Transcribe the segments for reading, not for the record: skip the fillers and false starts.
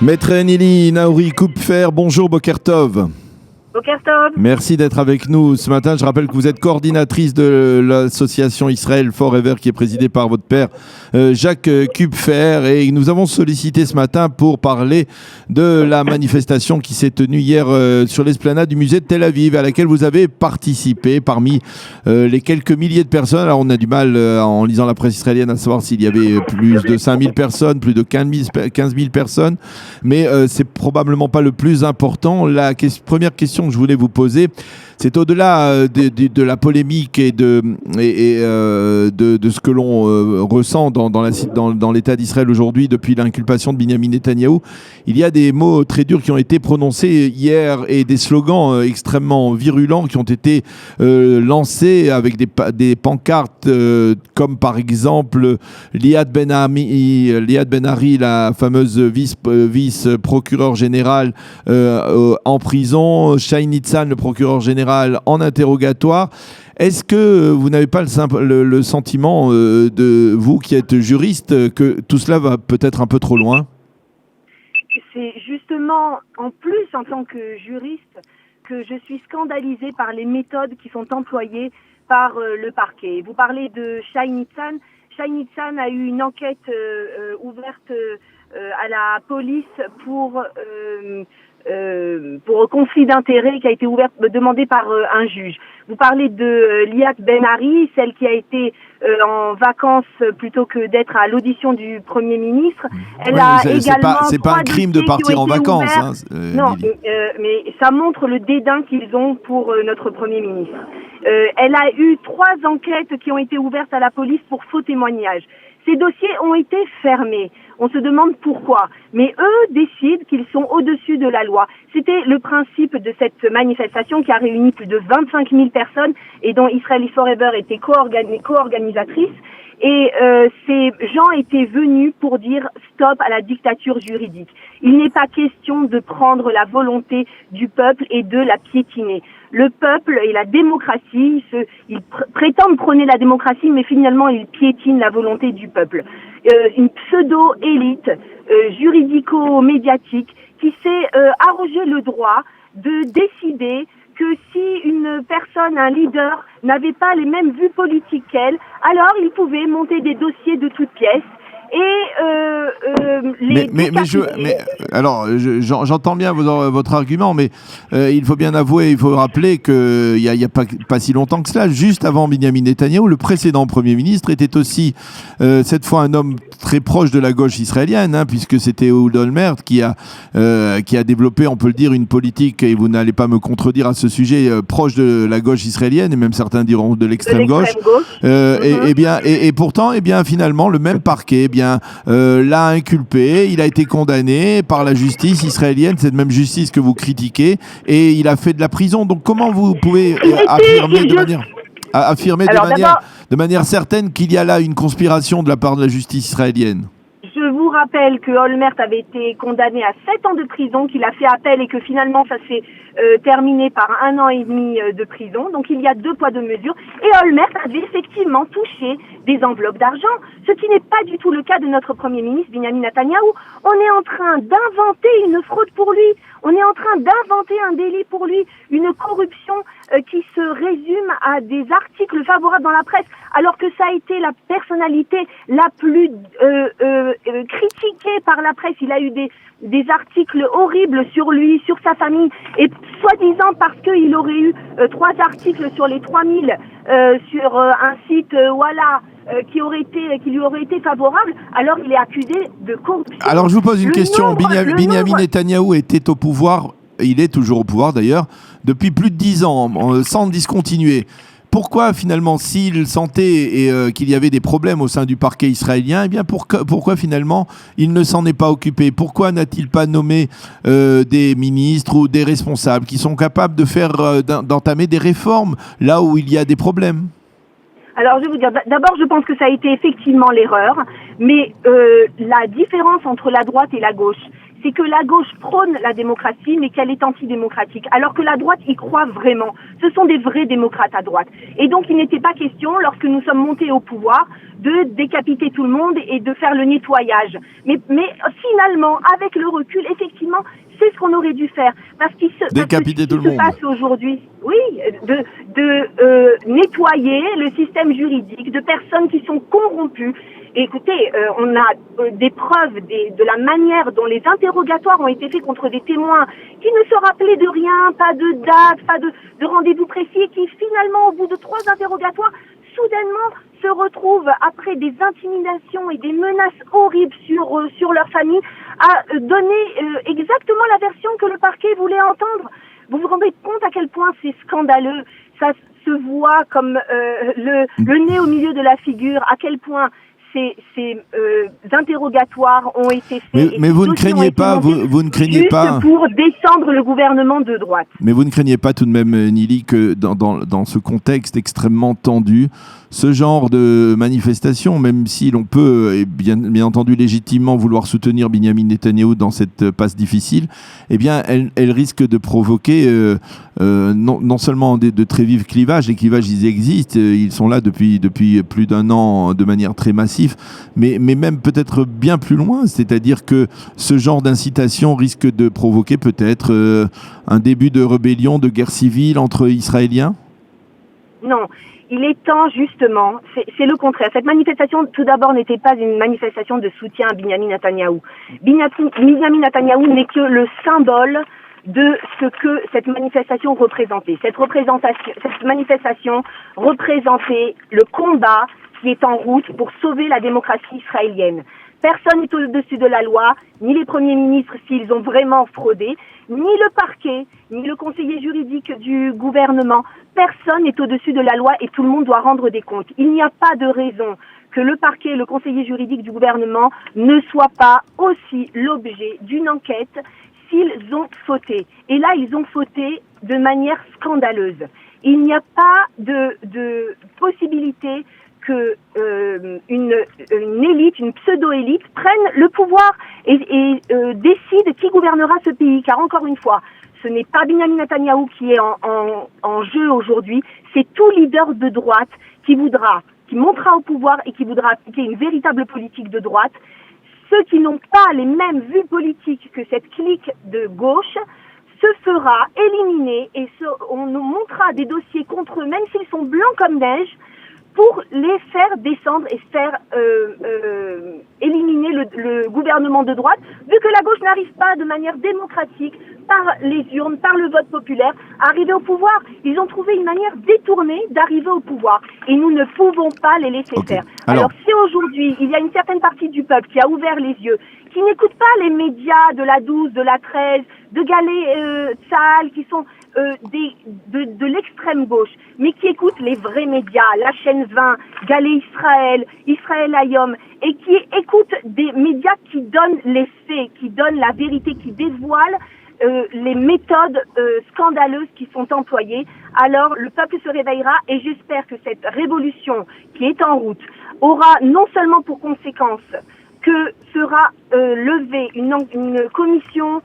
Maître Nili Naouri Kupfer, bonjour Boker Tov. Boker Tov. Merci d'être avec nous ce matin. Je rappelle que vous êtes coordinatrice de l'association Israël Forever qui est présidée par votre père Jacques Kupfer, et nous avons sollicité ce matin pour parler de la manifestation qui s'est tenue hier sur l'esplanade du musée de Tel Aviv, à laquelle vous avez participé parmi les quelques milliers de personnes. Alors on a du mal en lisant la presse israélienne à savoir s'il y avait plus de 5000 personnes, plus de 15 000 personnes, mais c'est probablement pas le plus important. La première question que je voulais vous poser, c'est au-delà de la polémique et de ce que l'on ressent dans l'État d'Israël aujourd'hui depuis l'inculpation de Binyamin Netanyahou. Il y a des mots très durs qui ont été prononcés hier et des slogans extrêmement virulents qui ont été lancés avec des pancartes comme par exemple Liad Ben Ari, la fameuse vice-procureure générale en prison, Shai Nitzan, le procureur général en interrogatoire. Est-ce que vous n'avez pas le sentiment de vous qui êtes juriste que tout cela va peut-être un peu trop loin ? C'est justement en plus en tant que juriste que je suis scandalisée par les méthodes qui sont employées par le parquet. Vous parlez de Shai Nitzan. Shai Nitzan a eu une enquête ouverte à la police pour conflit d'intérêts qui a été demandé par un juge. Vous parlez de Liad Ben Ari, celle qui a été en vacances plutôt que d'être à l'audition du Premier ministre. Elle a également c'est pas un crime de partir en vacances. Non, mais ça montre le dédain qu'ils ont pour notre Premier ministre. Elle a eu 3 enquêtes qui ont été ouvertes à la police pour faux témoignages. Ces dossiers ont été fermés. On se demande pourquoi. Mais eux décident qu'ils sont au-dessus de la loi. C'était le principe de cette manifestation qui a réuni plus de 25 000 personnes et dont Israel Forever était co-organisatrice. Et ces gens étaient venus pour dire stop à la dictature juridique. Il n'est pas question de prendre la volonté du peuple et de la piétiner. Le peuple et la démocratie, ils prétendent prôner la démocratie, mais finalement ils piétinent la volonté du peuple. Une pseudo-élite juridico-médiatique qui s'est arrogé le droit de décider que si une personne, un leader, n'avait pas les mêmes vues politiques qu'elle, alors il pouvait monter des dossiers de toutes pièces. J'entends bien votre argument, mais il faut bien avouer, il faut rappeler qu'il y a pas si longtemps que cela, juste avant Binyamin Netanyahou, le précédent Premier ministre était aussi cette fois un homme très proche de la gauche israélienne, puisque c'était Ehud Olmert qui a développé, on peut le dire, une politique, et vous n'allez pas me contredire à ce sujet, proche de la gauche israélienne, et même certains diront de l'extrême gauche. Et pourtant, finalement, le même parquet, l'a inculpé, il a été condamné par la justice israélienne, cette même justice que vous critiquez, et il a fait de la prison. Donc comment vous pouvez affirmer de manière certaine qu'il y a là une conspiration de la part de la justice israélienne ? Je vous rappelle que Olmert avait été condamné à 7 ans de prison, qu'il a fait appel et que finalement ça s'est terminé par 1 an et demi de prison. Donc il y a 2 poids 2 mesures. Et Olmert avait effectivement touché des enveloppes d'argent, ce qui n'est pas du tout le cas de notre Premier ministre Binyamin Netanyahou. On est en train d'inventer une fraude pour lui. On est en train d'inventer un délit pour lui, une corruption qui se résume à des articles favorables dans la presse, alors que ça a été la personnalité la plus critiquée par la presse. Il a eu des articles horribles sur lui, sur sa famille, et soi-disant parce qu'il aurait eu 3 articles sur les 3000 sur un site qui lui aurait été favorable, alors il est accusé de corruption. Alors je vous pose une question. Binyamin Netanyahou était au pouvoir, il est toujours au pouvoir d'ailleurs, depuis plus de 10 ans, sans discontinuer. Pourquoi finalement, s'il sentait qu'il y avait des problèmes au sein du parquet israélien, pourquoi finalement il ne s'en est pas occupé ? Pourquoi n'a-t-il pas nommé des ministres ou des responsables qui sont capables d'entamer des réformes là où il y a des problèmes ? Alors, je vais vous dire, d'abord, je pense que ça a été effectivement l'erreur, mais la différence entre la droite et la gauche, c'est que la gauche prône la démocratie, mais qu'elle est antidémocratique, alors que la droite y croit vraiment. Ce sont des vrais démocrates à droite. Et donc, il n'était pas question, lorsque nous sommes montés au pouvoir, de décapiter tout le monde et de faire le nettoyage. Mais finalement, avec le recul, effectivement, c'est ce qu'on aurait dû faire. Parce qu'il se passe aujourd'hui, oui, de nettoyer le système juridique de personnes qui sont corrompues. Et écoutez, on a des preuves de la manière dont les interrogatoires ont été faits contre des témoins qui ne se rappelaient de rien, pas de date, pas de rendez-vous précis, et qui finalement, au bout de 3 interrogatoires, soudainement se retrouvent, après des intimidations et des menaces horribles sur leur famille, à donner exactement la version que le parquet voulait entendre. Vous vous rendez compte à quel point c'est scandaleux? Ça se voit comme le nez au milieu de la figure, à quel point ces interrogatoires ont été faits. Mais vous ne craignez pas, vous ne craignez pas pour descendre le gouvernement de droite. Mais vous ne craignez pas tout de même, Nili, que dans ce contexte extrêmement tendu, ce genre de manifestation, même si l'on peut, et bien entendu légitimement, vouloir soutenir Binyamin Netanyahou dans cette passe difficile, eh bien, elle risque de provoquer non seulement de très vifs clivages. Les clivages, ils existent, ils sont là depuis plus d'1 an de manière très massive, mais même peut-être bien plus loin, c'est-à-dire que ce genre d'incitation risque de provoquer peut-être un début de rébellion, de guerre civile entre Israéliens? Non. Il est temps, justement, c'est le contraire. Cette manifestation, tout d'abord, n'était pas une manifestation de soutien à Binyamin Netanyahou. Binyamin Netanyahou n'est que le symbole de ce que cette manifestation représentait. Cette manifestation représentait le combat qui est en route pour sauver la démocratie israélienne. Personne n'est au-dessus de la loi, ni les premiers ministres s'ils ont vraiment fraudé, ni le parquet, ni le conseiller juridique du gouvernement. Personne n'est au-dessus de la loi et tout le monde doit rendre des comptes. Il n'y a pas de raison que le parquet et le conseiller juridique du gouvernement ne soient pas aussi l'objet d'une enquête s'ils ont fauté. Et là, ils ont fauté de manière scandaleuse. Il n'y a pas de possibilité que une élite, une pseudo-élite prenne le pouvoir et décide qui gouvernera ce pays. Car encore une fois, ce n'est pas Binyamin Netanyahou qui est en jeu aujourd'hui, c'est tout leader de droite qui montera au pouvoir et qui voudra appliquer une véritable politique de droite. Ceux qui n'ont pas les mêmes vues politiques que cette clique de gauche se fera éliminer et on nous montrera des dossiers contre eux, même s'ils sont blancs comme neige, pour les faire descendre et faire éliminer le gouvernement de droite, vu que la gauche n'arrive pas de manière démocratique, par les urnes, par le vote populaire, à arriver au pouvoir. Ils ont trouvé une manière détournée d'arriver au pouvoir. Et nous ne pouvons pas les laisser faire. Alors si aujourd'hui, il y a une certaine partie du peuple qui a ouvert les yeux, qui n'écoute pas les médias de la 12, de la 13, de Galé Tzahal, qui sont de l'extrême gauche, mais qui écoutent les vrais médias, la chaîne 20, Galé Israël, Israël Hayom, et qui écoutent des médias qui donnent les faits, qui donnent la vérité, qui dévoilent les méthodes scandaleuses qui sont employées. Alors le peuple se réveillera et j'espère que cette révolution qui est en route aura non seulement pour conséquence que sera levée une commission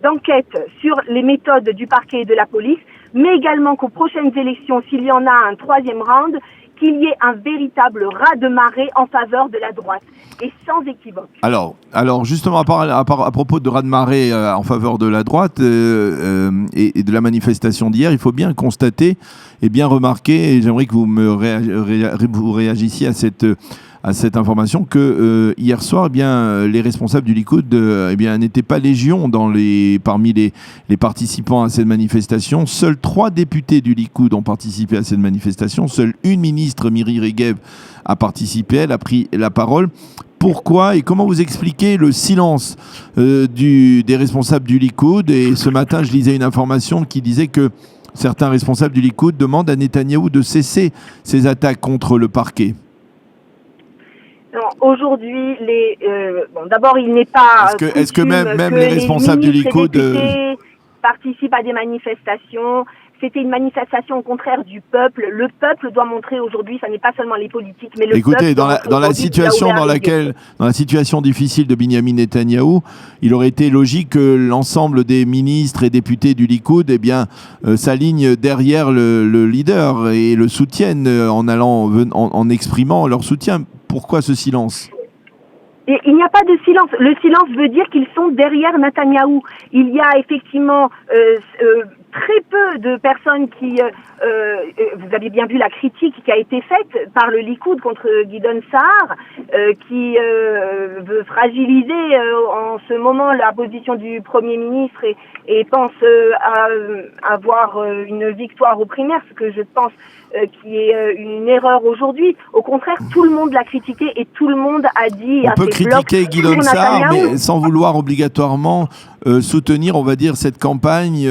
d'enquête sur les méthodes du parquet et de la police, mais également qu'aux prochaines élections, s'il y en a un 3e round, qu'il y ait un véritable raz-de-marée en faveur de la droite, et sans équivoque. Alors justement, à propos de raz-de-marée en faveur de la droite et de la manifestation d'hier, il faut bien constater et bien remarquer, et j'aimerais que vous réagissiez à cette information, que hier soir, les responsables du Likoud n'étaient pas légion parmi les participants à cette manifestation. Seuls 3 députés du Likoud ont participé à cette manifestation. Seule une ministre, Miri Regev, a participé. Elle a pris la parole. Pourquoi et comment vous expliquez le silence des responsables du Likoud? Et ce matin, je lisais une information qui disait que certains responsables du Likoud demandent à Netanyahou de cesser ses attaques contre le parquet. Aujourd'hui, d'abord, il n'est pas. Est-ce que même les responsables du Likoud participent à des manifestations? c'était une manifestation au contraire du peuple. Le peuple doit montrer aujourd'hui, ça n'est pas seulement les politiques, mais le Écoutez, peuple. dans la situation difficile de Binyamin Netanyahou, il aurait été logique que l'ensemble des ministres et députés du Likoud, eh bien, s'alignent derrière le leader et le soutiennent en exprimant leur soutien. Pourquoi ce silence ? Et il n'y a pas de silence. Le silence veut dire qu'ils sont derrière Netanyahou. Il y a effectivement très peu de personnes qui... vous avez bien vu la critique qui a été faite par le Likoud contre Gideon Sa'ar, qui veut fragiliser en ce moment la position du Premier ministre et pense avoir une victoire aux primaires, ce que je pense qui est une erreur aujourd'hui. Au contraire, tout le monde l'a critiqué et tout le monde a dit... On peut critiquer Gideon Sa'ar, mais sans vouloir obligatoirement soutenir, on va dire, cette campagne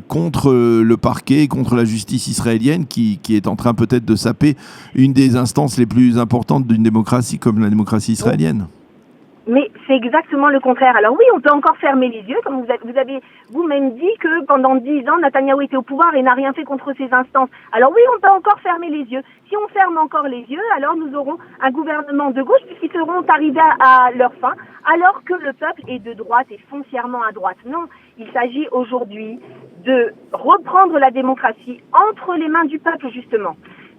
contre le parquet, contre la justice israélienne, qui est en train peut-être de saper une des instances les plus importantes d'une démocratie comme la démocratie israélienne. Mais c'est exactement le contraire. Alors oui, on peut encore fermer les yeux, comme vous avez vous-même dit que pendant 10 ans, Netanyahou était au pouvoir et n'a rien fait contre ces instances. Alors oui, on peut encore fermer les yeux. Si on ferme encore les yeux, alors nous aurons un gouvernement de gauche puisqu'ils seront arrivés à leur fin, alors que le peuple est de droite et foncièrement à droite. Non, il s'agit aujourd'hui de reprendre la démocratie entre les mains du peuple, justement.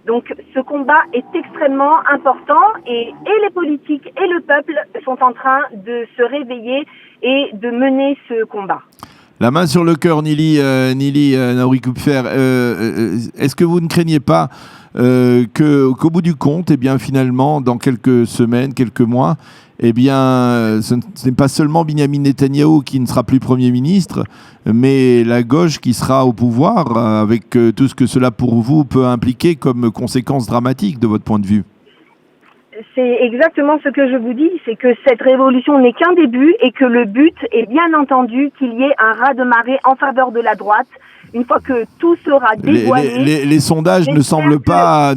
Donc ce combat est extrêmement important et les politiques et le peuple sont en train de se réveiller et de mener ce combat. La main sur le cœur, Nili Naouri Kupfer, est-ce que vous ne craignez pas qu'au bout du compte, eh bien, finalement, dans quelques semaines, quelques mois, eh bien, ce n'est pas seulement Binyamin Netanyahou qui ne sera plus Premier ministre, mais la gauche qui sera au pouvoir, avec tout ce que cela pour vous peut impliquer comme conséquence dramatique de votre point de vue? C'est exactement ce que je vous dis, c'est que cette révolution n'est qu'un début et que le but est bien entendu qu'il y ait un raz-de-marée en faveur de la droite. Une fois que tout sera dévoilé... Les sondages ne semblent pas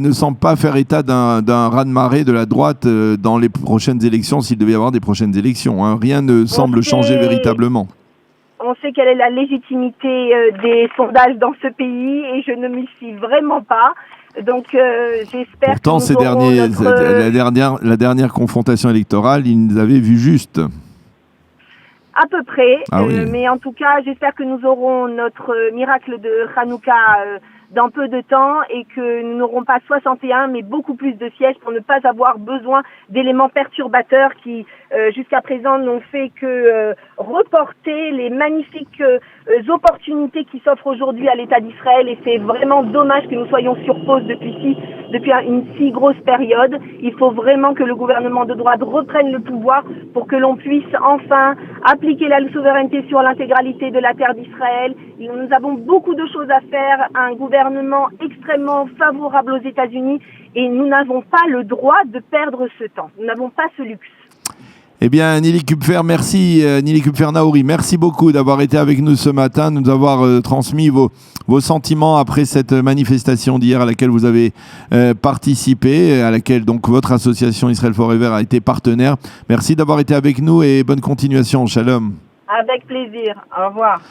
faire état d'un raz-de-marée de la droite dans les prochaines élections, s'il devait y avoir des prochaines élections. Hein. Rien ne semble changer véritablement. On sait quelle est la légitimité des sondages dans ce pays et je ne m'y fie vraiment pas. Donc j'espère pourtant, que la dernière confrontation électorale, ils nous avaient vu juste. À peu près, oui. Mais en tout cas, j'espère que nous aurons notre miracle de Hanouka dans peu de temps et que nous n'aurons pas 61 mais beaucoup plus de sièges pour ne pas avoir besoin d'éléments perturbateurs qui jusqu'à présent n'ont fait que reporter les magnifiques opportunités qui s'offrent aujourd'hui à l'État d'Israël et c'est vraiment dommage que nous soyons sur pause depuis une si grosse période. Il faut vraiment que le gouvernement de droite reprenne le pouvoir pour que l'on puisse enfin appliquer la souveraineté sur l'intégralité de la terre d'Israël. Nous avons beaucoup de choses à faire, un gouvernement extrêmement favorable aux États-Unis et nous n'avons pas le droit de perdre ce temps. Nous n'avons pas ce luxe. Eh bien, Nili Kupfer, merci. Nili Kupfer Naouri, merci beaucoup d'avoir été avec nous ce matin, de nous avoir transmis vos sentiments après cette manifestation d'hier à laquelle vous avez participé, à laquelle donc votre association Israel Forever a été partenaire. Merci d'avoir été avec nous et bonne continuation. Shalom. Avec plaisir. Au revoir.